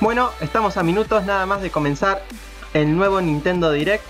Bueno, estamos a minutos nada más de comenzar el nuevo Nintendo Direct.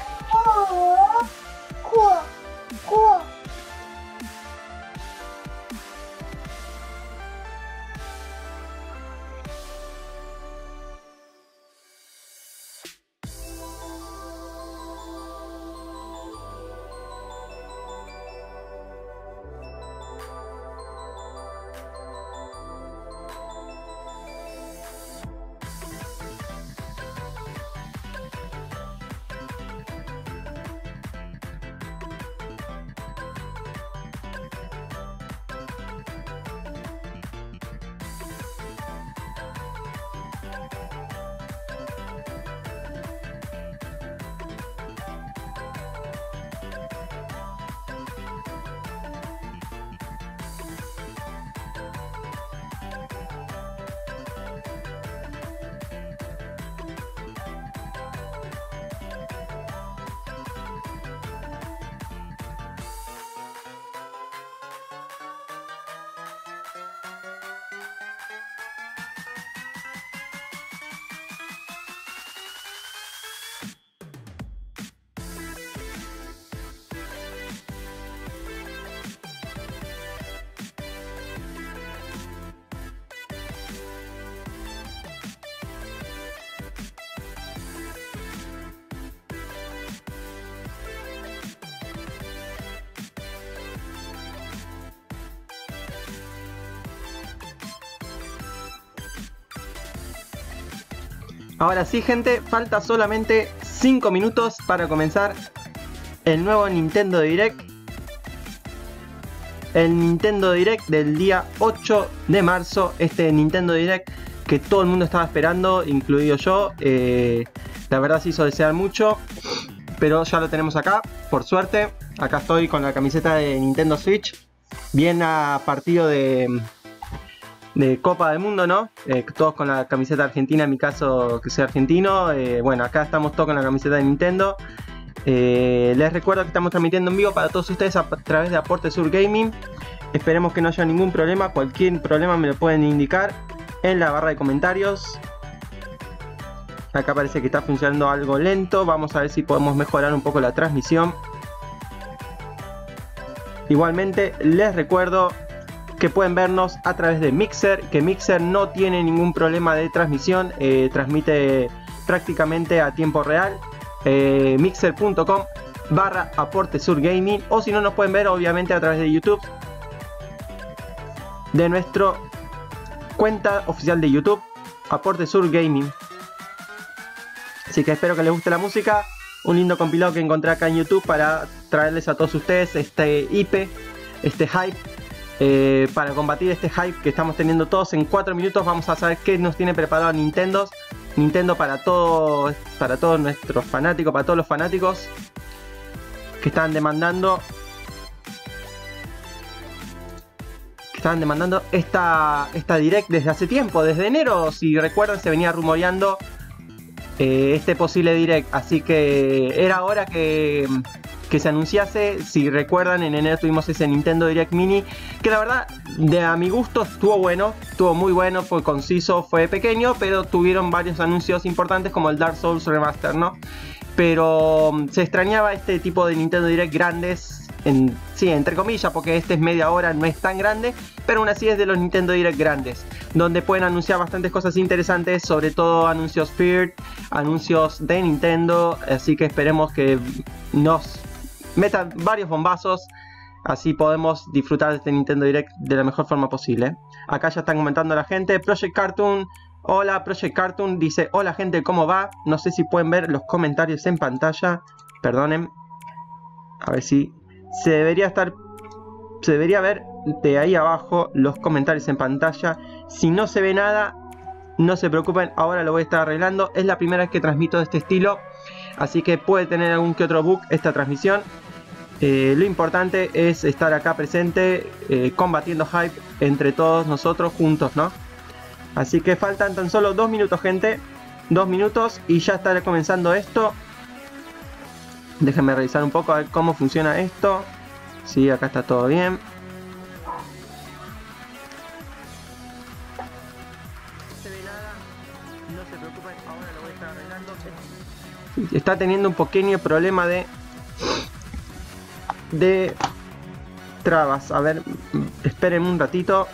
Ahora sí, gente, falta solamente 5 minutos para comenzar el nuevo Nintendo Direct. El Nintendo Direct del día 8 de marzo. Este Nintendo Direct que todo el mundo estaba esperando, incluido yo. La verdad se hizo desear mucho, pero ya lo tenemos acá, por suerte. Acá estoy con la camiseta de Nintendo Switch. Bien a partido de Copa del Mundo, ¿no? Todos con la camiseta argentina, en mi caso que soy argentino. Bueno, acá estamos todos con la camiseta de Nintendo. Les recuerdo que estamos transmitiendo en vivo para todos ustedes a través de Aporte Sur Gaming. Esperemos que no haya ningún problema. Cualquier problema me lo pueden indicar en la barra de comentarios. Acá parece que está funcionando algo lento. Vamos a ver si podemos mejorar un poco la transmisión. Igualmente les recuerdo que pueden vernos a través de Mixer, que Mixer no tiene ningún problema de transmisión, transmite prácticamente a tiempo real. Mixer.com/Aporte Sur Gaming, o si no nos pueden ver obviamente a través de YouTube, de nuestra cuenta oficial de YouTube, Aporte Sur Gaming. Así que espero que les guste la música, un lindo compilado que encontré acá en YouTube para traerles a todos ustedes este hype, para combatir este hype que estamos teniendo todos. En 4 minutos vamos a saber qué nos tiene preparado Nintendo para todos nuestros fanáticos, para todos los fanáticos que estaban demandando esta Direct desde hace tiempo, desde enero, si recuerdan, se venía rumoreando este posible Direct, así que era hora que se anunciase. Si recuerdan, en enero tuvimos ese Nintendo Direct Mini, que la verdad, a mi gusto, estuvo bueno, estuvo muy bueno, fue conciso, fue pequeño, pero tuvieron varios anuncios importantes como el Dark Souls Remaster, ¿no? Pero se extrañaba este tipo de Nintendo Direct grandes, sí, entre comillas, porque este es media hora, no es tan grande, pero aún así es de los Nintendo Direct grandes, donde pueden anunciar bastantes cosas interesantes, sobre todo anuncios Fear, anuncios de Nintendo, así que esperemos que nos metan varios bombazos, así podemos disfrutar de este Nintendo Direct de la mejor forma posible. Acá ya están comentando la gente. Project Cartoon, hola Project Cartoon, dice: hola gente, ¿cómo va? No sé si pueden ver los comentarios en pantalla, perdonen, a ver si se debería ver de ahí abajo los comentarios en pantalla. Si no se ve nada, no se preocupen, ahora lo voy a estar arreglando. Es la primera vez que transmito de este estilo, así que puede tener algún que otro bug esta transmisión. Lo importante es estar acá presente, combatiendo hype entre todos nosotros juntos, ¿no? Así que faltan tan solo 2 minutos, gente. 2 minutos y ya estará comenzando esto. Déjenme revisar un poco a ver cómo funciona esto. Sí, acá está todo bien. No se ve nada. No se preocupen, ahora lo voy a estar arreglando. Está teniendo un pequeño problema de trabas. A ver, esperen un ratito.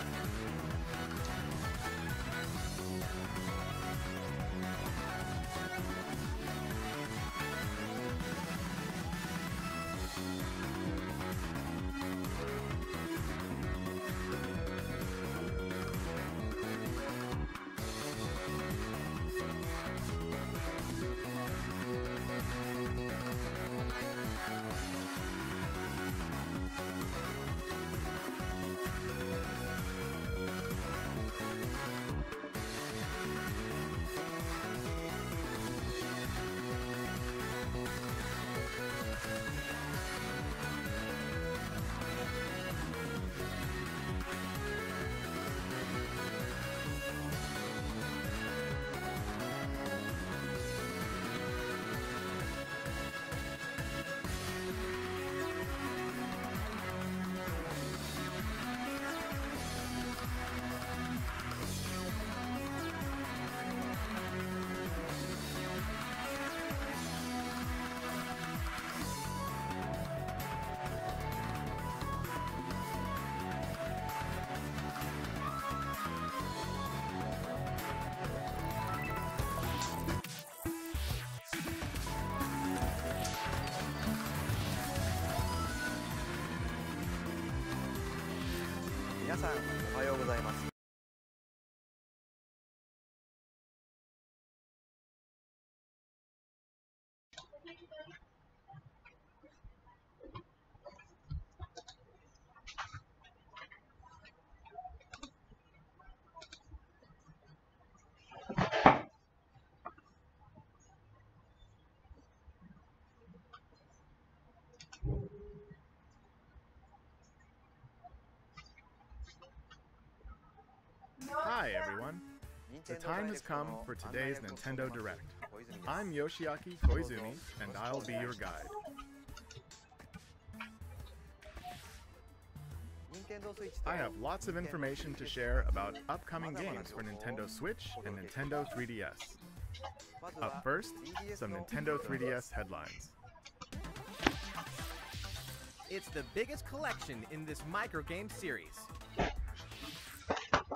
Hi everyone! The time has come for today's Nintendo Direct. I'm Yoshiaki Koizumi, and I'll be your guide. I have lots of information to share about upcoming games for Nintendo Switch and Nintendo 3DS. Up first, some Nintendo 3DS headlines. It's the biggest collection in this microgame series.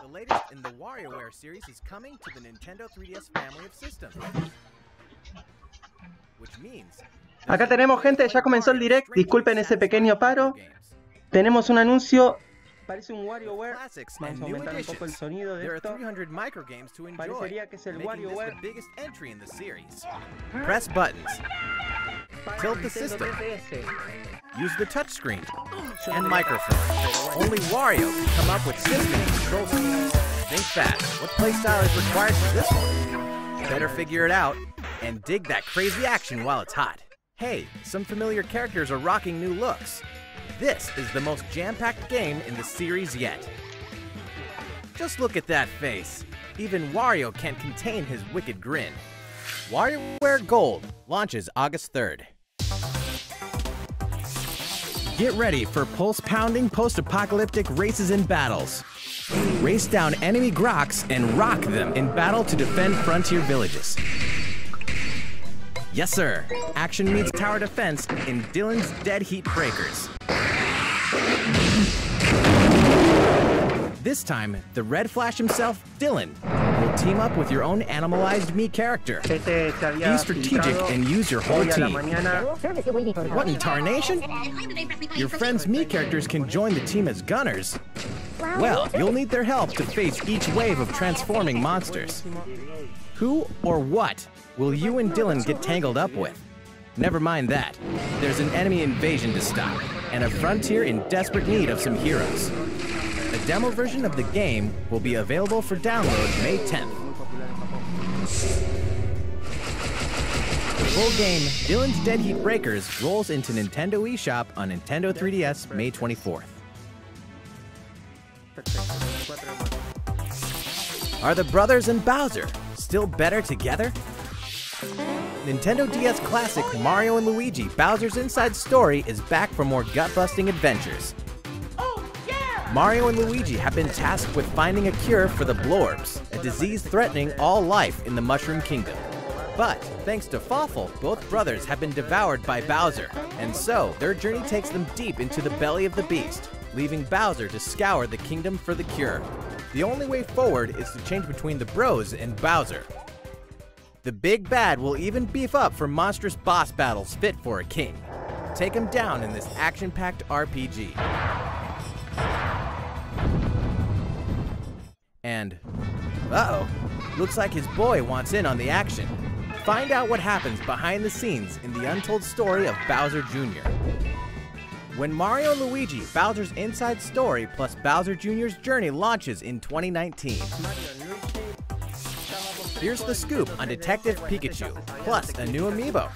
The latest in the WarioWare series is coming to the Nintendo 3DS family of systems. Which means Acá tenemos, gente, ya comenzó el direct. Disculpen ese pequeño paro. Tenemos un anuncio. Parece un WarioWare. Vamos a aumentar un poco el sonido de esto. Parecería que es el WarioWare. Press buttons. Tilt the system. Use the touchscreen and microphone. Only Wario can come up with system control schemes. Think fast. What playstyle is required for this one? Better figure it out and dig that crazy action while it's hot. Hey, some familiar characters are rocking new looks. This is the most jam-packed game in the series yet. Just look at that face. Even Wario can't contain his wicked grin. WarioWare Gold launches August 3rd. Get ready for pulse-pounding post-apocalyptic races and battles. Race down enemy Groks and rock them in battle to defend frontier villages. Yes, sir. Action meets tower defense in Dylan's Dead Heat Breakers. This time, the Red Flash himself, Dylan, will team up with your own animalized me character. Be strategic and use your whole team. What in tarnation? Your friend's me characters can join the team as gunners. Well, you'll need their help to face each wave of transforming monsters. Who or what will you and Dylan get tangled up with? Never mind that. There's an enemy invasion to stop, and a frontier in desperate need of some heroes. A demo version of the game will be available for download May 10th. The full game, Dylan's Dead Heat Breakers, rolls into Nintendo eShop on Nintendo 3DS May 24th. Are the brothers and Bowser still better together? Nintendo DS Classic Mario & Luigi Bowser's Inside Story is back for more gut-busting adventures. Mario and Luigi have been tasked with finding a cure for the Blorbs, a disease threatening all life in the Mushroom Kingdom. But, thanks to Fawful, both brothers have been devoured by Bowser, and so their journey takes them deep into the belly of the beast, leaving Bowser to scour the kingdom for the cure. The only way forward is to change between the bros and Bowser. The big bad will even beef up for monstrous boss battles fit for a king. Take him down in this action-packed RPG. And, uh-oh, looks like his boy wants in on the action. Find out what happens behind the scenes in the untold story of Bowser Jr. When Mario & Luigi Bowser's Inside Story plus Bowser Jr.'s Journey launches in 2019. Here's the scoop on Detective Pikachu, plus a new amiibo.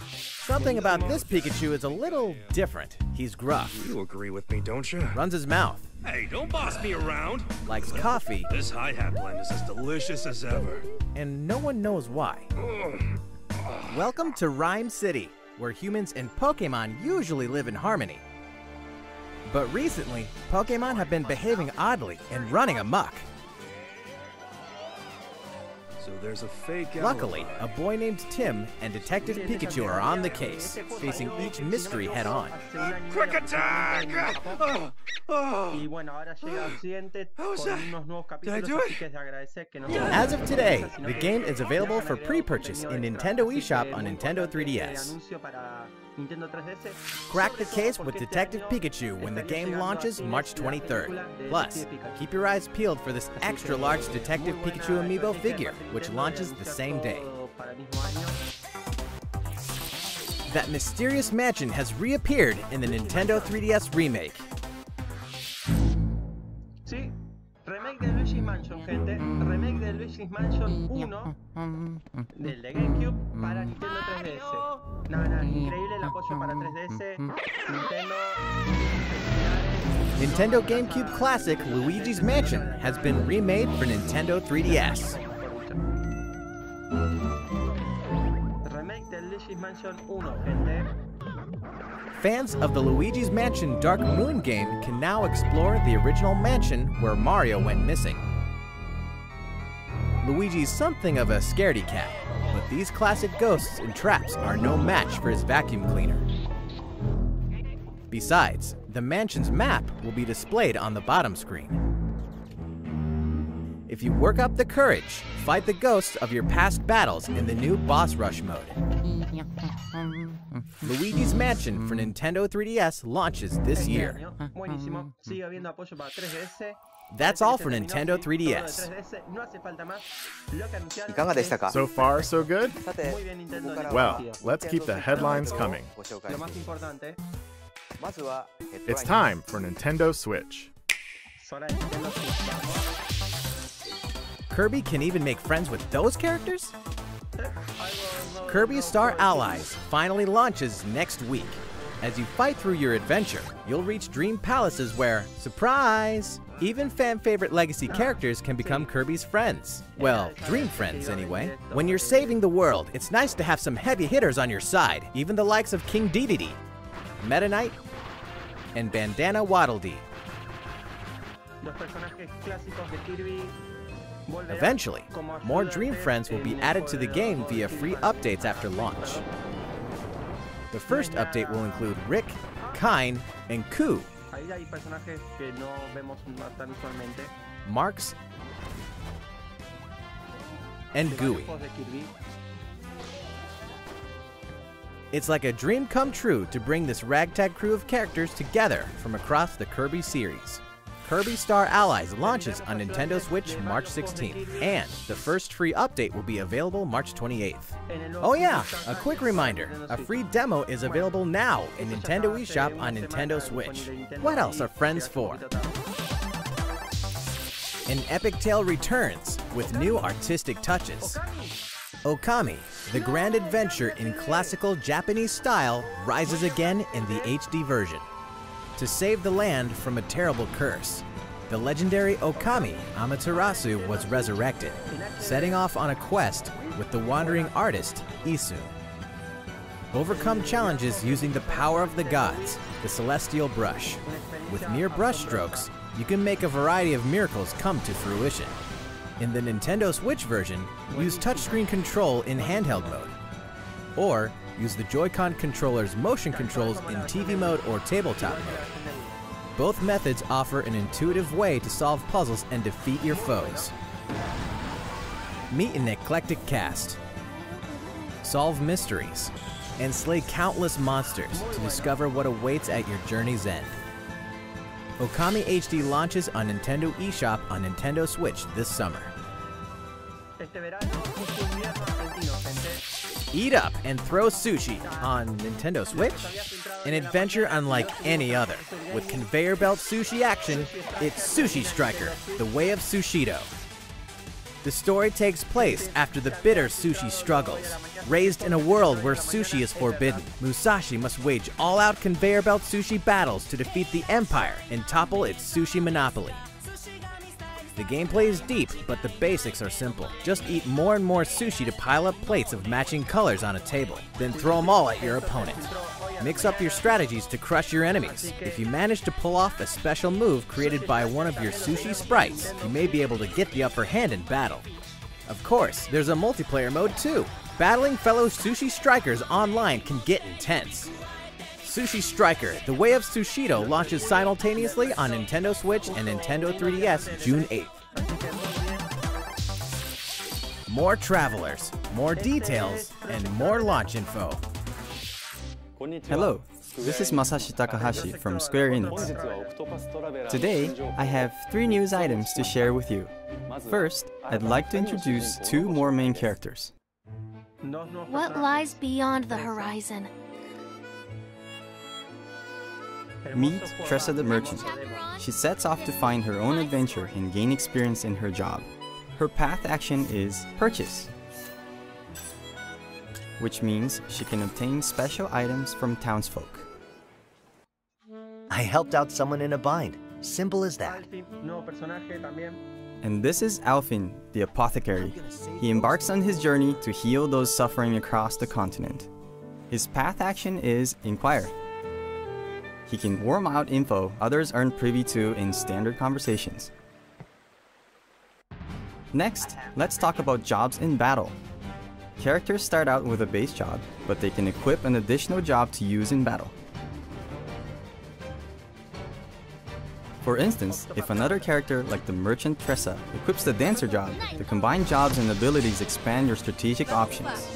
Something about this Pikachu is a little different. He's gruff. You agree with me, don't you? Runs his mouth. Hey, don't boss me around. Likes coffee. This hi-hat blend is as delicious as ever. And no one knows why. Welcome to Rhyme City, where humans and Pokemon usually live in harmony. But recently, Pokemon have been behaving oddly and running amok. So there's a fake Luckily, alibi. a boy named Tim and Detective Pikachu are on the case, facing each mystery head-on. Quick attack! Y bueno, ahora llega Occidente con unos nuevos capítulos, así que es de agradecer que nos... As of today, the game is available for pre-purchase in Nintendo eShop on Nintendo 3DS. Crack the case with Detective Pikachu when the game launches March 23rd. Plus, keep your eyes peeled for this extra-large Detective Pikachu amiibo figure, which launches the same day. That mysterious mansion has reappeared in the Nintendo 3DS remake. Sí, remake de Luigi's Mansion, gente. Remake de Luigi's Mansion 1 del de GameCube para Nintendo 3DS. Nada, increíble el apoyo para 3DS. Nintendo GameCube classic Luigi's Mansion has been remade for Nintendo 3DS. Remake de Luigi's Mansion 1, gente. Fans of the Luigi's Mansion Dark Moon game can now explore the original mansion where Mario went missing. Luigi's something of a scaredy cat, but these classic ghosts and traps are no match for his vacuum cleaner. Besides, the mansion's map will be displayed on the bottom screen. If you work up the courage, fight the ghosts of your past battles in the new Boss Rush mode. Luigi's Mansion for Nintendo 3DS launches this year. That's all for Nintendo 3DS. So far, so good? Well, let's keep the headlines coming. It's time for Nintendo Switch. Kirby can even make friends with those characters? Kirby Star Allies finally launches next week. As you fight through your adventure, you'll reach dream palaces where, surprise, even fan-favorite legacy characters can become Kirby's friends. Well, dream friends anyway. When you're saving the world, it's nice to have some heavy hitters on your side, even the likes of King Dedede, Meta Knight, and Bandana Waddle Dee. Eventually, more Dream Friends will be added to the game via free updates after launch. The first update will include Rick, Kine, and Ku, Marks, and Gooey. It's like a dream come true to bring this ragtag crew of characters together from across the Kirby series. Kirby Star Allies launches on Nintendo Switch March 16th, and the first free update will be available March 28th. Oh yeah, a quick reminder, a free demo is available now in Nintendo eShop on Nintendo Switch. What else are friends for? An epic tale returns with new artistic touches. Okami, the grand adventure in classical Japanese style, rises again in the HD version. To save the land from a terrible curse, the legendary Okami Amaterasu was resurrected, setting off on a quest with the wandering artist Isu. Overcome challenges using the power of the gods, the celestial brush. With mere brush strokes, you can make a variety of miracles come to fruition. In the Nintendo Switch version, use touchscreen control in handheld mode, or use the Joy-Con controller's motion controls in TV mode or tabletop mode. Both methods offer an intuitive way to solve puzzles and defeat your foes. Meet an eclectic cast, solve mysteries, and slay countless monsters to discover what awaits at your journey's end. Okami HD launches on Nintendo eShop on Nintendo Switch this summer. Eat up and throw sushi on Nintendo Switch? An adventure unlike any other. With conveyor belt sushi action, it's Sushi Striker, The Way of Sushido. The story takes place after the bitter sushi struggles. Raised in a world where sushi is forbidden, Musashi must wage all-out conveyor belt sushi battles to defeat the Empire and topple its sushi monopoly. The gameplay is deep, but the basics are simple. Just eat more and more sushi to pile up plates of matching colors on a table, then throw them all at your opponent. Mix up your strategies to crush your enemies. If you manage to pull off a special move created by one of your sushi sprites, you may be able to get the upper hand in battle. Of course, there's a multiplayer mode too. Battling fellow sushi strikers online can get intense. Sushi Striker, The Way of Sushido launches simultaneously on Nintendo Switch and Nintendo 3DS June 8th. More travelers, more details, and more launch info. Hello, this is Masashi Takahashi from Square Enix. Today, I have 3 news items to share with you. First, I'd like to introduce 2 more main characters. What lies beyond the horizon? Meet Tressa the Merchant. She sets off to find her own adventure and gain experience in her job. Her path action is Purchase, which means she can obtain special items from townsfolk. I helped out someone in a bind. Simple as that. And this is Alfin, the apothecary. He embarks on his journey to heal those suffering across the continent. His path action is Inquire. He can worm out info others aren't privy to in standard conversations. Next, let's talk about jobs in battle. Characters start out with a base job, but they can equip an additional job to use in battle. For instance, if another character like the merchant Tressa equips the dancer job, the combined jobs and abilities expand your strategic options.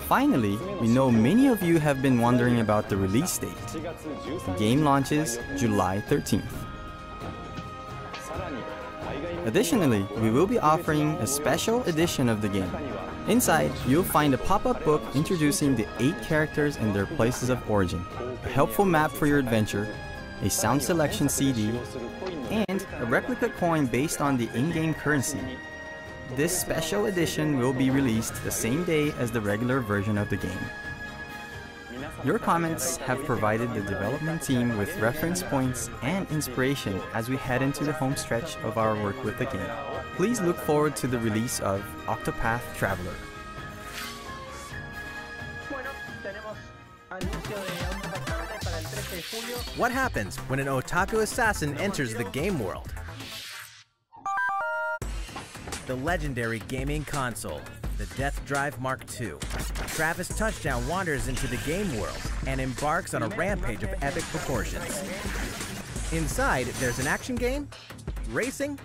Finally, we know many of you have been wondering about the release date. The game launches July 13th. Additionally, we will be offering a special edition of the game. Inside, you'll find a pop-up book introducing the 8 characters and their places of origin, a helpful map for your adventure, a sound selection CD, and a replica coin based on the in-game currency. This special edition will be released the same day as the regular version of the game. Your comments have provided the development team with reference points and inspiration as we head into the home stretch of our work with the game. Please look forward to the release of Octopath Traveler. What happens when an otaku assassin enters the game world? The legendary gaming console, the Death Drive Mark II. Travis Touchdown wanders into the game world and embarks on a rampage of epic proportions. Inside, there's an action game, racing,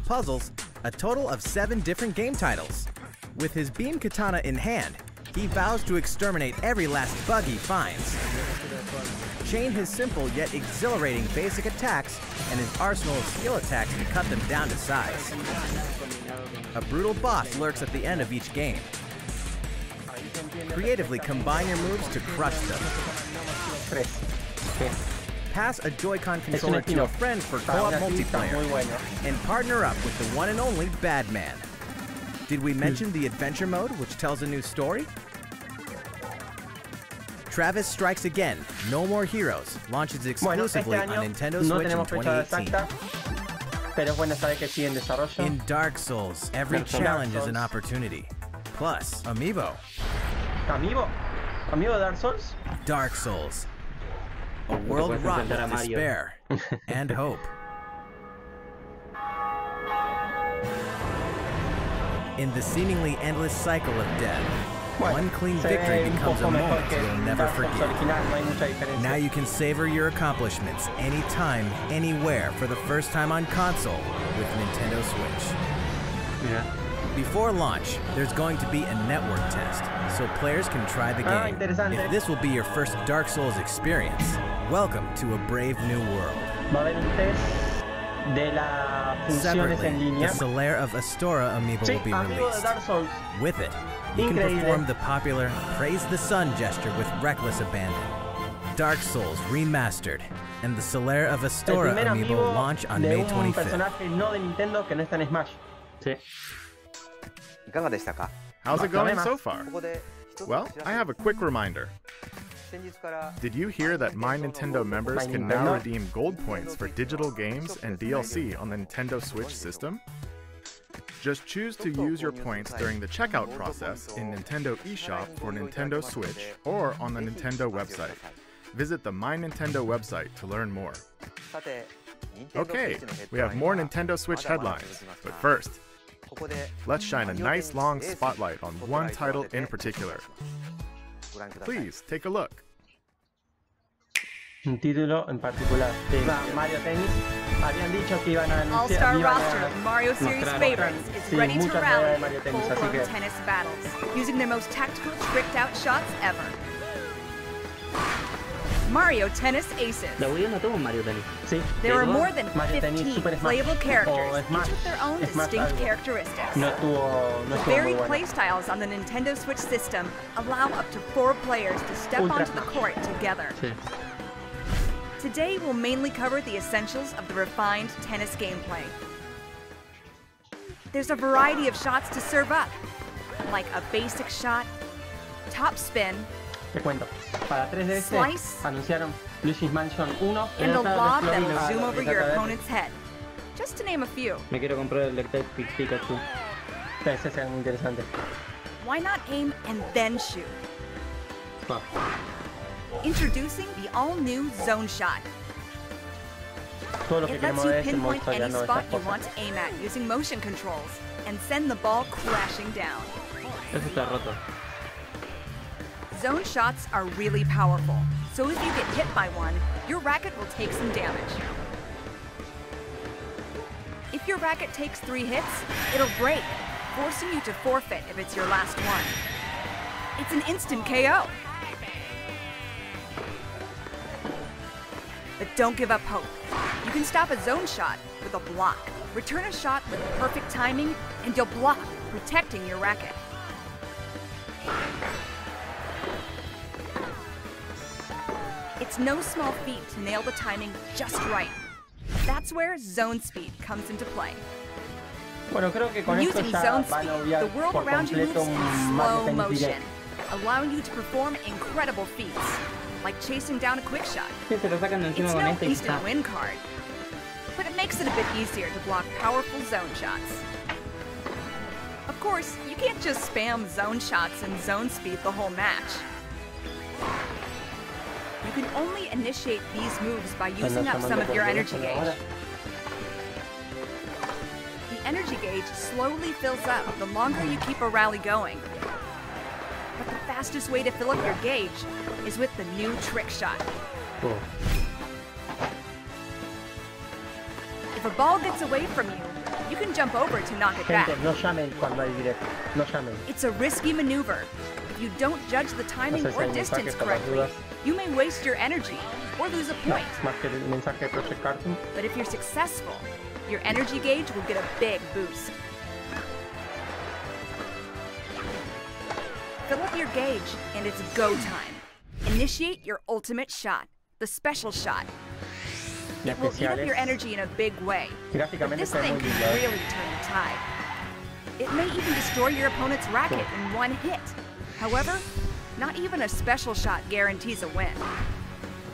puzzles, a total of 7 different game titles. With his beam katana in hand, he vows to exterminate every last bug he finds. Chain his simple yet exhilarating basic attacks and his arsenal of skill attacks to cut them down to size. A brutal boss lurks at the end of each game. Creatively combine your moves to crush them. Pass a Joy-Con controller to a friend for co-op multiplayer, and partner up with the one and only Badman. Did we mention the adventure mode, which tells a new story? Travis Strikes Again, No More Heroes, launches exclusively on Nintendo Switch in 2018. In Dark Souls, every challenge is an opportunity. Plus, Amiibo. ¿Amiibo? ¿Amiibo de Dark Souls? Dark Souls. A world wrought with despair and hope. In the seemingly endless cycle of death, one clean victory becomes a moment you'll never forget. Now you can savor your accomplishments anytime, anywhere for the first time on console with Nintendo Switch. Mira. Before launch, there's going to be a network test, so players can try the game. If this will be your first Dark Souls experience, welcome to a brave new world. Va a haber un test de las funciones en Separately, línea. the Solaire of Astora amiibo Sí, will be amigo de released. Dark Souls. With it, you can Increíble. perform the popular Praise the Sun gesture with reckless abandon. Dark Souls Remastered and the Solaire of El Astora primer amiibo amigo launch on de May un 25th. personaje no de Nintendo que no está en Smash. Sí. How's it going so far? Well, I have a quick reminder. Did you hear that My Nintendo members can now redeem gold points for digital games and DLC on the Nintendo Switch system? Just choose to use your points during the checkout process in Nintendo eShop for Nintendo Switch or on the Nintendo website. Visit the My Nintendo website to learn more. Okay, we have more Nintendo Switch headlines, but first, let's shine a nice long spotlight on one title in particular. Please take a look. Un título en particular. Sí. Mario Tennis. Habían dicho que iban a anunciar. All-star iban a roster of Mario Series mostrar favorites is sí, ready to muchas rally novedades de for Mario Tennis, así full-blown que tennis battles, using their most tactical, tricked-out shots ever. Mario Tennis Aces. La Wii U no tuvo un Mario Tennis. sí. There are more than Mario 15 Tennis, Super Smash, playable characters, o Smash, each with their own Smash distinct algo. characteristics. No estuvo muy Varied bueno. playstyles on the Nintendo Switch system allow up to 4 players to step Ultra onto the Smash. court together. Sí. Today, we'll mainly cover the essentials of the refined tennis gameplay. There's a variety of shots to serve up, like a basic shot, top spin, Te cuento. Para 3DS Slice. anunciaron Luigi's Mansion 1 and a lob Exploding that'll a- zoom over your exactamente. opponent's head. Just to name a few. Me quiero comprar el Detective Pikachu. Ese es muy interesante. Why not aim and then shoot? Va. Introducing the all-new Zone Shot. Todo lo que It lets queremos you ver es el modo pinpoint historia, any no spot esas you cosas. want to aim at using motion controls and send the ball crashing down. Eso está roto. Zone shots are really powerful, so if you get hit by one, your racket will take some damage. If your racket takes 3 hits, it'll break, forcing you to forfeit if it's your last one. It's an instant KO. But don't give up hope. You can stop a zone shot with a block. Return a shot with perfect timing, and you'll block, protecting your racket. It's no small feat to nail the timing just right. That's where zone speed comes into play. Bueno, creo que con esto Using ya zone van a speed, obviar the world por around you moves completo in un Mario slow Tennis motion, Direct. allowing you to perform incredible feats, like chasing down a quick shot. Sí, se lo sacan de encima It's con no este y instant está. win card, but it makes it a bit easier to block powerful zone shots. Of course, you can't just spam zone shots and zone speed the whole match. You can only initiate these moves by using up some of your energy gauge. The energy gauge slowly fills up the longer you keep a rally going. But the fastest way to fill up your gauge is with the new trick shot. Oh. If a ball gets away from you, you can jump over to knock it back. Gente, no llamen cuando hay directo. No llamen. It's a risky maneuver. If you don't judge the timing No sé si or hay distance mensajes por las correctly, dudas. you may waste your energy or lose a No, point. más que el mensaje de Project Cartoon. But if you're successful, your energy gauge will get a big boost. Fill up your gauge, and it's go time. Initiate your ultimate shot, the special shot. Y It will eat up especiales. your energy in a big way. But Gráficamente this se ve thing muy can lindo. really turn the tide. It may even destroy your opponent's racket in one hit. However, not even a special shot guarantees a win.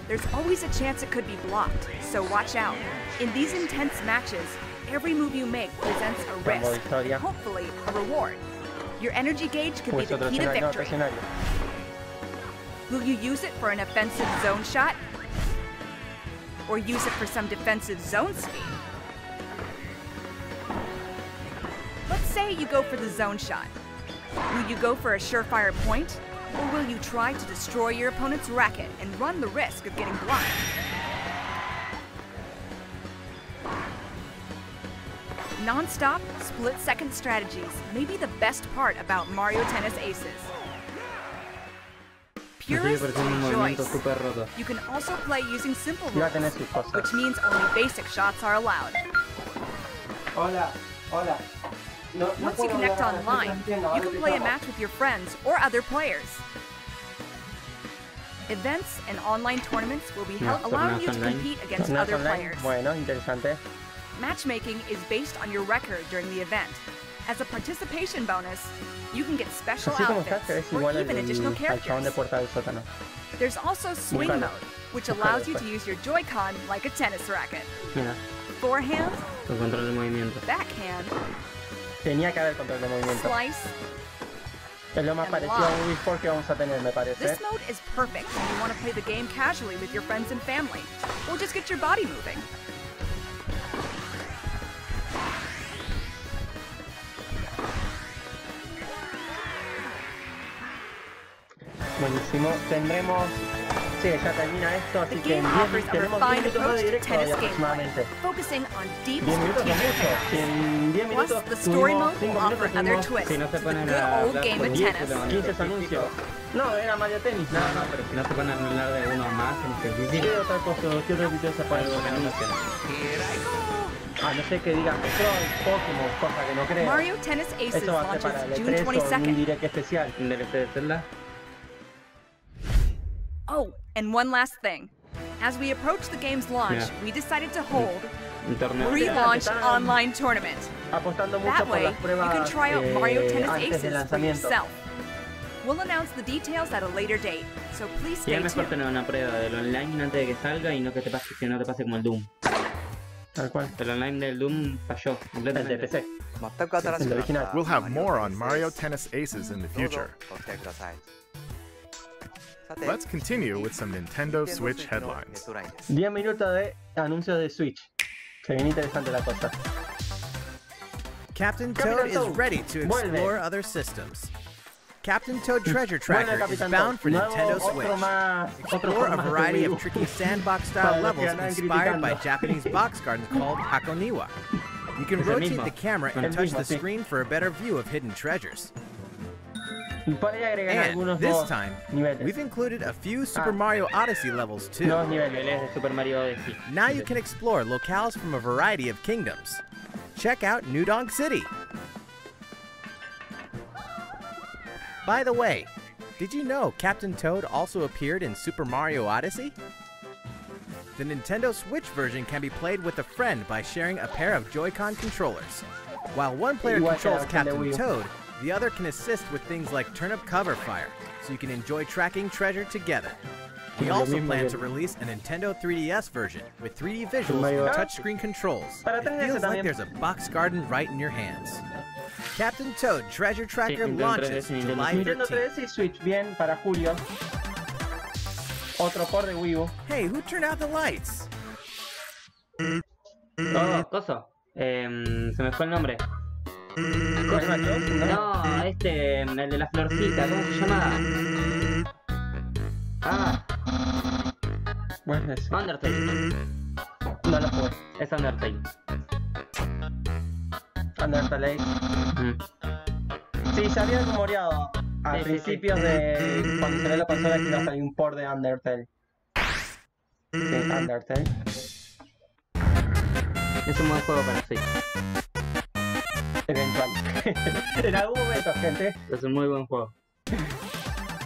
There's always a chance it could be blocked, so watch out. In these intense matches, every move you make presents a Modo risk, historia. and hopefully a reward. Your energy gauge could be Pues the otro key to escenario, otro victory. escenario. Will you use it for an offensive zone shot? or use it for some defensive zone speed. Let's say you go for the zone shot. Will you go for a surefire point, or will you try to destroy your opponent's racket and run the risk of getting blocked? Non-stop, split-second strategies may be the best part about Mario Tennis Aces. Purists rejoice. You can also play using simple rules, which means only basic shots are allowed. Once you connect online, you can play a match with your friends or other players. Events and online tournaments will be held, allowing you to compete against other players. Matchmaking is based on your record during the event. As a participation bonus, you can get special outfits or even additional characters. There's also swing mode, which allows you to use your Joy-Con like a tennis racket. Forehand, backhand, slice, Es lo más parecido a un Wii Sport que vamos a tener, me parece. This mode is perfect when you want to play the game casually with your friends and family, or just get your body moving. Buenísimo, tendremos... Sí, ya termina esto, así que en 10 tenemos 10 minutos más de directo aproximadamente. 10 minutos es mucho. Si en 10 minutos tuvimos 5 minutos tuvimos... Si no se ponen a hablar por 15 anuncios. No, era Mario Tennis. No, pero si no se ponen a hablar de uno más en específico. ¿Qué otra cosa? ¿Qué otro título se puede anunciar? A no ser que digan Control, Pokémon, cosa que no creo. Mario Tennis Aces Esto va a ser para el E3 o un direct especial. ¿Un DLC de Zelda? Oh, and one last thing. As we approach the game's launch, we decided to hold a pre-launch online tournament. That way, you can try out Mario Tennis Aces for yourself. We'll announce the details at a later date, so please stay tuned. Es mejor tener una prueba del online antes de que salga y no que te pase, que no te pase como el Doom. Tal cual. El online del Doom falló completamente. El de PC. El original. We'll have more on Mario Tennis Aces in the future. Let's continue with some Nintendo Switch headlines. 10 minutos de anuncios de Switch. Se viene interesante la cosa. Captain Toad is ready to explore other systems. Captain Toad Treasure Tracker is bound for Nintendo Switch. Explore a variety of tricky sandbox-style levels inspired by Japanese box gardens called Hakoniwa. You can rotate the camera and touch the screen for a better view of hidden treasures. And this time, we've included a few Super Mario Odyssey levels too. Now you can explore locales from a variety of kingdoms. Check out New Donk City. By the way, did you know Captain Toad also appeared in Super Mario Odyssey? The Nintendo Switch version can be played with a friend by sharing a pair of Joy-Con controllers. While one player controls Captain Toad, the other can assist with things like turnip cover fire, so you can enjoy tracking treasure together. We also plan to release a Nintendo 3DS version with 3D visuals and touchscreen controls. It feels like there's a box garden right in your hands. Captain Toad Treasure Tracker launches July 13th. Nintendo 3DS y Switch, bien, para julio. Otro port de Wii U. Hey, who turned out the lights? Oh, coso. Se me fue el nombre. No, el de la florcita, ¿cómo se llamaba? Bueno, ese. Undertale. No lo jugué. Es Undertale. Undertale. Sí, se había rumoreado a principios de cuando salió la consola que iba a salir un port de Undertale. Sí, Undertale. Es un buen juego para Switch. Eventual. En algún momento, gente. Es un muy buen juego.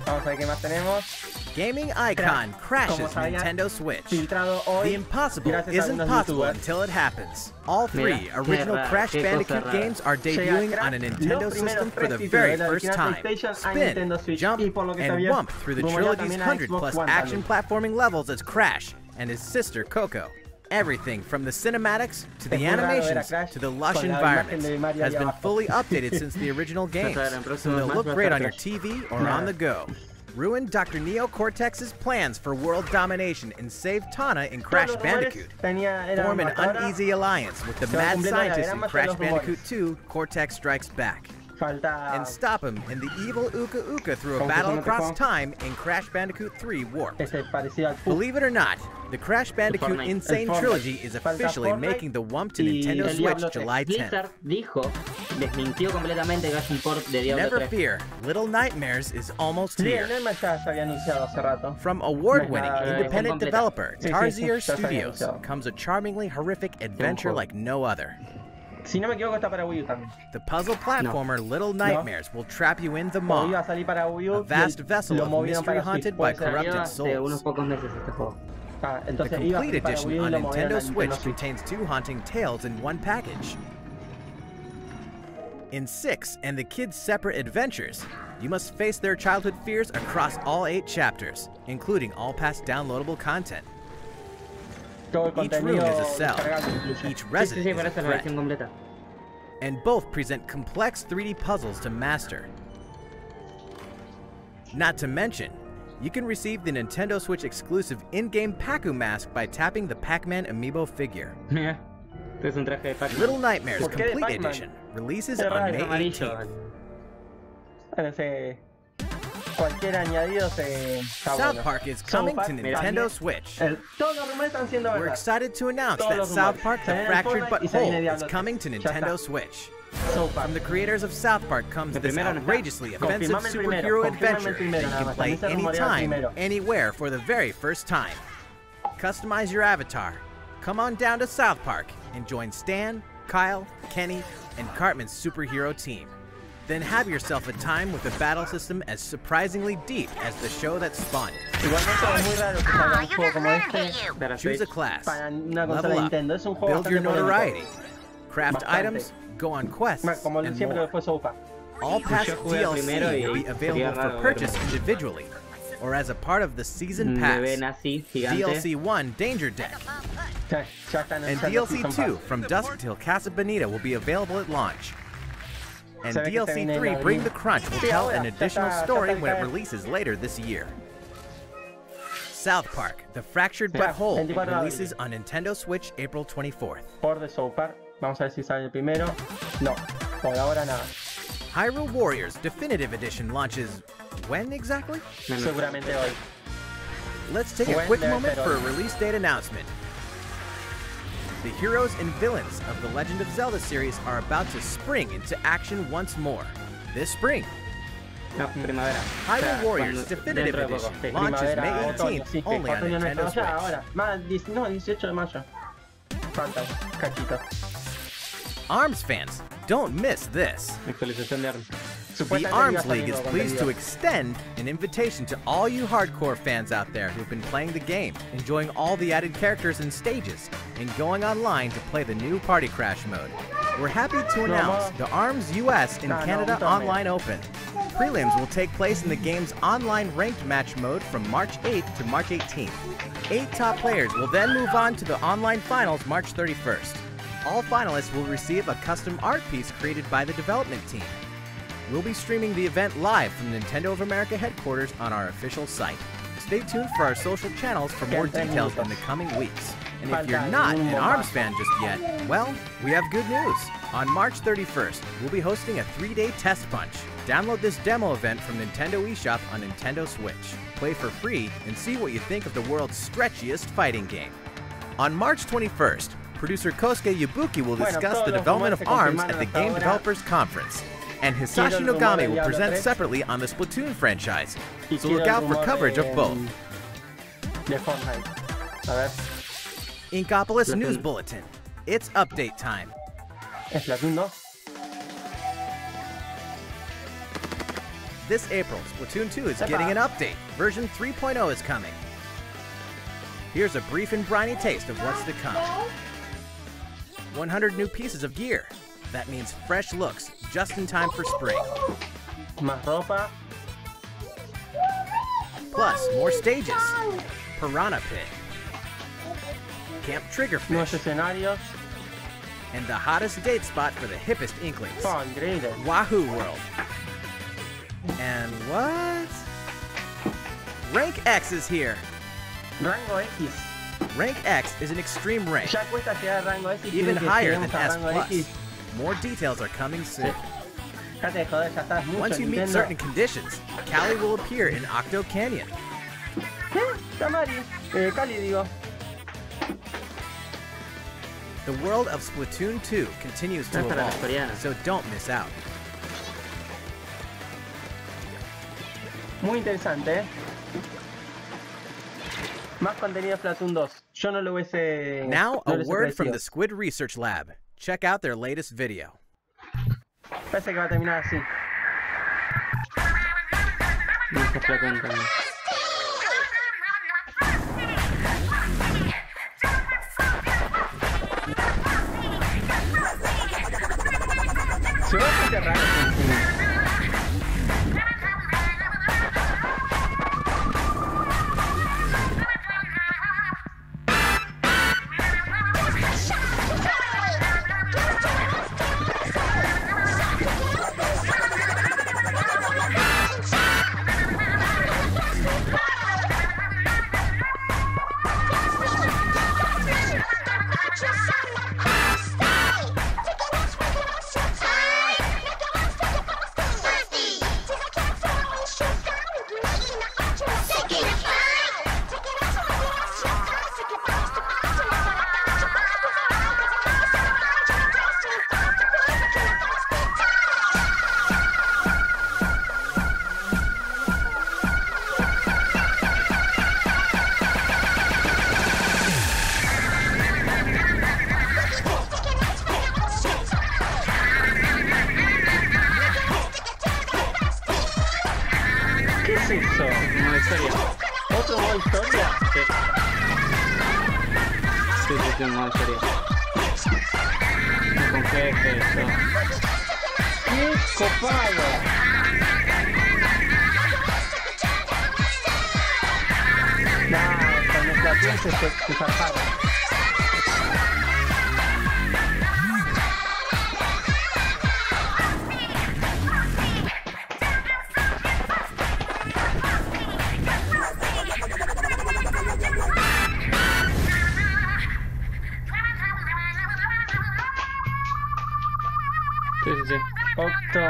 Vamos a ver qué más tenemos. Gaming icon crashes Nintendo Switch. The impossible isn't possible until it happens. All three original Crash Bandicoot games are debuting on a Nintendo system for the very first time. Spin, jump, and wump through the trilogy's 100+ action platforming levels as Crash and his sister Coco. Everything from the cinematics to the animations to the lush environments has been fully updated since the original games, so they'll look great on your TV or on the go. ruin Dr. Neo Cortex's plans for world domination and save Tana in Crash Bandicoot. Form an uneasy alliance with the mad scientist in Crash Bandicoot 2, Cortex Strikes Back. And stop him in the evil Uka Uka through a battle across time in Crash Bandicoot 3 Warped. Believe it or not, the Crash Bandicoot Insane Trilogy is officially making the Wump to Nintendo Switch July 10th. Never fear, Little Nightmares is almost here. From award-winning independent developer Tarsier Studios comes a charmingly horrific adventure like no other. Si no me equivoco, está para Wii U también. The puzzle platformer Little Nightmares will trap you in the maw, a vast vessel of mystery haunted by corrupted souls. The complete edition on Nintendo Switch contains 2 haunting tales in one package. In 6 and the kids' separate adventures, you must face their childhood fears across all 8 chapters, including all past downloadable content. Each room is a cell, each resident is a threat, and both present complex 3D puzzles to master. Not to mention, you can receive the Nintendo Switch exclusive in-game Pacu mask by tapping the Pac-Man amiibo figure. Little Nightmares Complete Edition releases on May 18th. South Park is coming to Nintendo Switch. We're excited to announce that South Park The Fractured But Whole is coming to Nintendo Switch. From the creators of South Park comes this outrageously offensive superhero adventure that you can play anytime, anywhere for the very first time. Customize your avatar, come on down to South Park and join Stan, Kyle, Kenny, and Cartman's superhero team. Then have yourself a time with a battle system as surprisingly deep as the show that spawned it. Choose a class, level up, build your notoriety, craft items, go on quests, and more. All past DLC will be available for purchase individually, or as a part of the Season Pass. DLC 1 Danger Deck, and DLC 2 From Dusk Till Casa Bonita will be available at launch. And DLC 3 Bring the Crunch will tell an additional story when it releases later this year. South Park, The Fractured But Whole releases on Nintendo Switch April 24th. Hyrule Warriors Definitive Edition launches when exactly? Let's take a quick moment for a release date announcement. The heroes and villains of the Legend of Zelda series are about to spring into action once more, this spring. Hyrule Warriors Definitive Edition launches May 18th only on Nintendo Switch. ARMS fans, don't miss this. The ARMS League is pleased to extend an invitation to all you hardcore fans out there who've been playing the game, enjoying all the added characters and stages, and going online to play the new Party Crash mode. We're happy to announce the ARMS US and Canada Online Open. Prelims will take place in the game's online ranked match mode from March 8th to March 18th. 8 top players will then move on to the online finals March 31st. All finalists will receive a custom art piece created by the development team. We'll be streaming the event live from Nintendo of America headquarters on our official site. Stay tuned for our social channels for more details in the coming weeks. And if you're not an ARMS fan just yet, well, we have good news. On March 31st, we'll be hosting a 3-day test punch. Download this demo event from Nintendo eShop on Nintendo Switch. Play for free and see what you think of the world's stretchiest fighting game. On March 21st, producer Kosuke Yabuki will discuss the development of ARMS at the Game Developers Conference. And Hisashi Nogami will present separately on the Splatoon franchise, so look out for coverage of both. Inkopolis News Bulletin. It's update time. This April, Splatoon 2 is getting an update. Version 3.0 is coming. Here's a brief and briny taste of what's to come. 100 new pieces of gear. That means fresh looks, just in time for spring. Plus, more stages. Piranha Pit. Camp Triggerfish. And the hottest date spot for the hippest Inklings. Wahoo World. And what? Rank X is here. Rango X. Rank X is an extreme rank. Ya cuesta llegar a rango X y Even higher than a S+. rango X. More details are coming soon. Dejate de joder, ya estás mucho. Once you meet certain conditions, Callie will appear in Octo Canyon. Tamari. Cali, digo. The world of Splatoon 2 continues to evolve, so don't miss out. Muy interesante, Más contenido de Splatoon 2. Yo no lo hubiese... Now, a word from the Squid Research Lab. Check out their latest video. Parece que va a terminar así. Se va a enterrar. ¿Otro modo historia? Sí, un modo historia. Con jefe, eso. ¡Qué copado! Nah, con nuestra pieza se zarparon. Sí. Octo.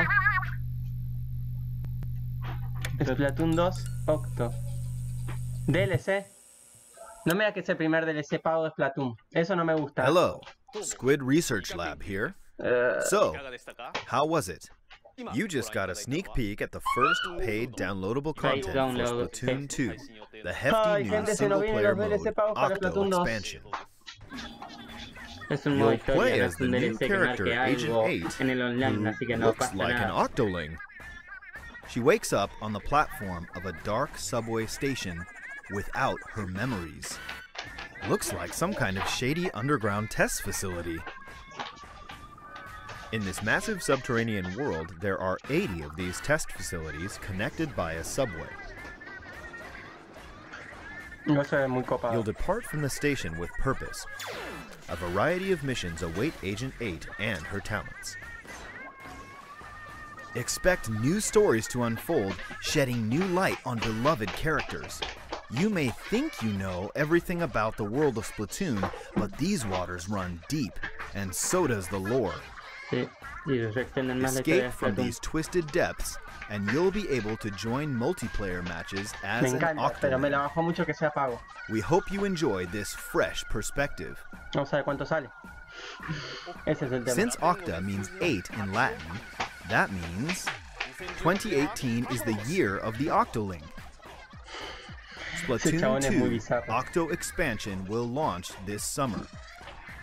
Splatoon 2, Octo. DLC. No me da que es el primer DLC pago de Splatoon. Eso no me gusta. Hello, Squid Research Lab here. So, how was it? You just got a sneak peek at the first paid downloadable content for Splatoon 2, the hefty new single-player mode, Octo expansion. You'll play as the new character, Agent 8, who looks like an Octoling. She wakes up on the platform of a dark subway station without her memories. Looks like some kind of shady underground test facility. In this massive subterranean world, there are 80 of these test facilities connected by a subway. You'll depart from the station with purpose. A variety of missions await Agent 8 and her talents. Expect new stories to unfold, shedding new light on beloved characters. You may think you know everything about the world of Splatoon, but these waters run deep, and so does the lore. Escape from these twisted depths, and you'll be able to join multiplayer matches as an Octoling. We hope you enjoy this fresh perspective. Since Octa means 8 in Latin, that means 2018 is the year of the Octoling. Splatoon 2 Octo expansion will launch this summer.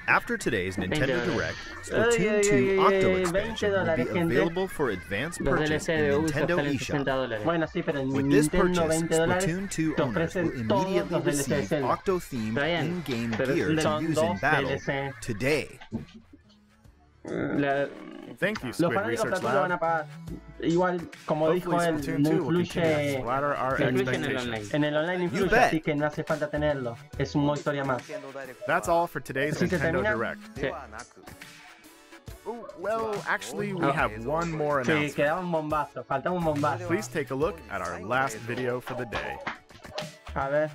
After today's Nintendo Direct, Splatoon 2 Octo expansion will be available for advanced purchase in Nintendo eShop. With this purchase, Splatoon 2 owners will immediately receive Octo-themed in-game gear to use in battle today. Thank you, Squid Research Lab. Igual, como dijo él, no influye en el online, influye, así que no hace falta tenerlo. Es un modo historia más. That's all for today's Nintendo Direct. Oh, well, actually, we have one more announcement. Sí, quedaba un bombazo, faltaba un bombazo. Please take a look at our last video for the day. A ver.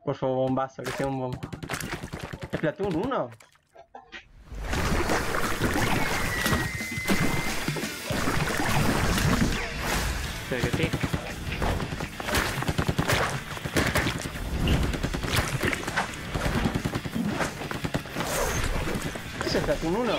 Por favor, bombazo, que sea un bombo. ¿Splatoon 1? Creo que sí. ¿Qué es Splatoon 1?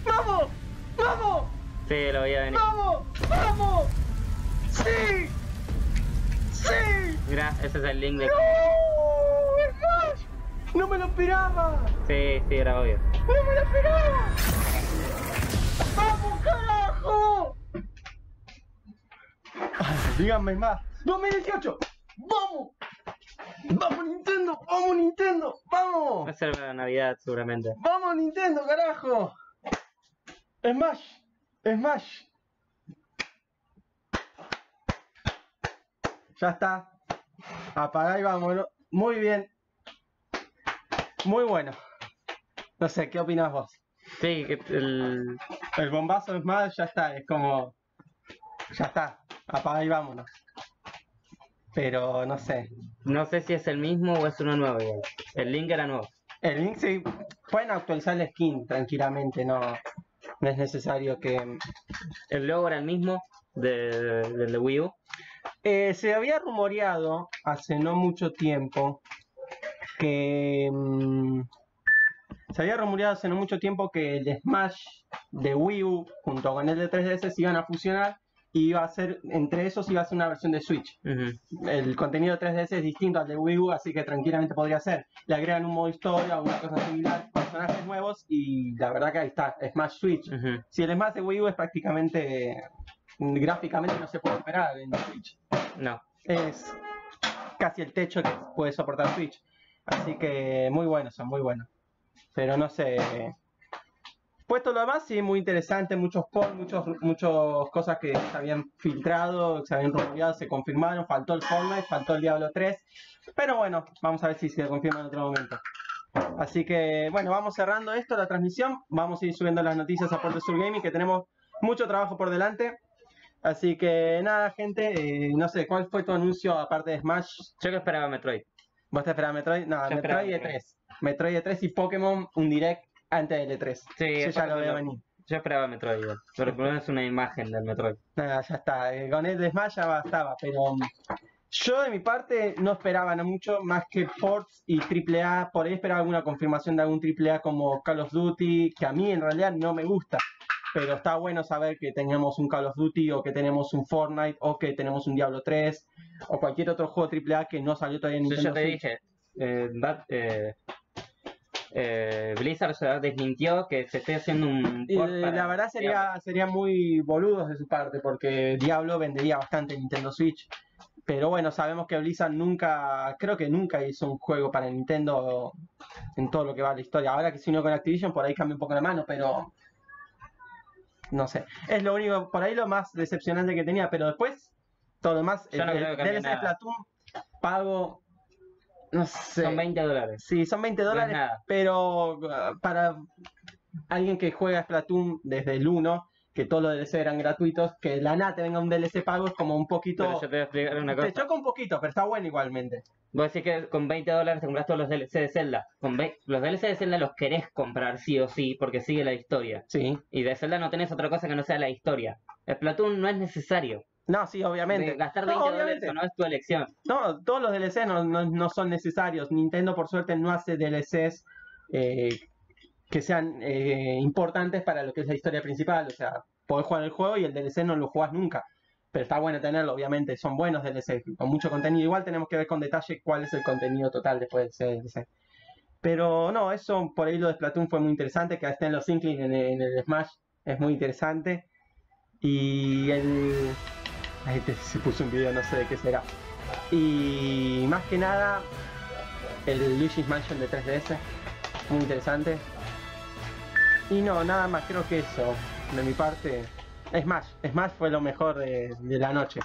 ¡Vamos! ¡Vamos! Sí, lo voy a venir. ¡Vamos! ¡Vamos! ¡Sí! ¡Sí! Mira, ese es el link de... ¡No! ¡Smash! ¡No me lo esperaba! Sí, era obvio. ¡No me lo esperaba! ¡Vamos, carajo! Díganme más. 2018. ¡Vamos! ¡Vamos, Nintendo! ¡Vamos, Nintendo! ¡Vamos! Va a ser para Navidad, seguramente. ¡Vamos, Nintendo, carajo! ¡Smash! ¡Smash! Ya está. Apagá y vámonos. Muy bien. Muy bueno. No sé, ¿qué opinas vos? Sí, que el bombazo de Smash ya está. Es como... Ya está. Apagá y vámonos. Pero no sé. No sé si es el mismo o es uno nuevo igual. El link era nuevo. El link sí. Pueden actualizar el skin tranquilamente, no es necesario que... ¿El logo era el mismo del de Wii U? Se había rumoreado hace no mucho tiempo que... que el Smash de Wii U junto con el de 3DS se iban a fusionar y iba a ser, entre esos iba a ser una versión de Switch. El contenido de 3DS es distinto al de Wii U, así que tranquilamente podría ser. Le agregan un modo historia o una cosa similar, personajes nuevos y la verdad que ahí está, Smash Switch. Si el Smash de Wii U es prácticamente, gráficamente no se puede esperar en Switch. No. Es casi el techo que puede soportar Switch. Así que muy buenos, son muy buenos. Pero no sé... Puesto lo demás, sí, muy interesante, muchos polls, muchas cosas que se habían filtrado, que se habían rumoreado, se confirmaron, faltó el Fortnite, faltó el Diablo 3, pero bueno, vamos a ver si se confirma en otro momento. Así que, bueno, vamos cerrando esto, la transmisión, vamos a ir subiendo las noticias a Aporte Sur Gaming, que tenemos mucho trabajo por delante. Así que, nada, gente, no sé, ¿cuál fue tu anuncio aparte de Smash? Yo que esperaba Metroid. ¿Vos te esperabas Metroid? No, Metroid E3. Metroid E3 y Pokémon, un direct antes del E3. Sí, yo ya lo veo venir. Yo esperaba Metroid igual, pero por lo menos una imagen del Metroid. Nada, ya está. Con el de Smash ya bastaba, pero yo de mi parte no esperaba no mucho más que ports y AAA. Por ahí esperaba alguna confirmación de algún AAA como Call of Duty, que a mí en realidad no me gusta. Pero está bueno saber que tenemos un Call of Duty o que tenemos un Fortnite o que tenemos un Diablo 3 o cualquier otro juego AAA que no salió todavía en Nintendo Switch. Yo ya te dije, Blizzard se desmintió que se esté haciendo un port para... La verdad sería muy boludos de su parte porque Diablo vendería bastante en Nintendo Switch. Pero bueno, sabemos que Blizzard creo que nunca hizo un juego para Nintendo en todo lo que va a la historia. Ahora que se unió con Activision, por ahí cambia un poco la mano, pero... No sé, es lo único, por ahí lo más decepcionante que tenía, pero después, todo lo más, el DLC de Splatoon, pago, no sé. Son $20. Sí, son $20, no pero para alguien que juega Splatoon desde el 1, que todos los DLC eran gratuitos, que de la nada te venga un DLC pago es como un poquito... Pero yo te voy a explicar una cosa. Te choca un poquito, pero está bueno igualmente. Vos decís que con $20 te compras todos los DLC de Zelda. Los DLC de Zelda los querés comprar sí o sí, porque sigue la historia. Sí. Y de Zelda no tenés otra cosa que no sea la historia. Splatoon no es necesario. No, sí, obviamente. Gastar $20 no es tu elección. No, todos los DLCs no son necesarios. Nintendo, por suerte, no hace DLCs que sean importantes para lo que es la historia principal. O sea, podés jugar el juego y el DLC no lo jugás nunca. Pero está bueno tenerlo, obviamente. Son buenos DLCs, con mucho contenido. Igual tenemos que ver con detalle cuál es el contenido total después de ese DLC. Pero no, eso por ahí lo de Splatoon fue muy interesante. Que estén los Inklings en el Smash es muy interesante. Y ahí se puso un video, no sé de qué será. Y más que nada, el Luigi's Mansion de 3DS. Muy interesante. Y no, nada más, creo que eso, de mi parte. Smash fue lo mejor de la noche.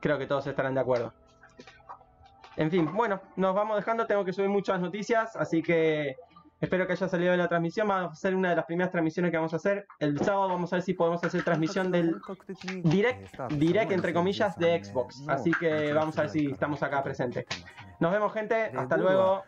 Creo que todos estarán de acuerdo. En fin, bueno, nos vamos dejando, tengo que subir muchas noticias, así que espero que haya salido de la transmisión. Va a ser una de las primeras transmisiones que vamos a hacer. El sábado vamos a ver si podemos hacer transmisión del direct entre comillas, de Xbox. Así que vamos a ver si estamos acá presentes. Nos vemos, gente, hasta luego.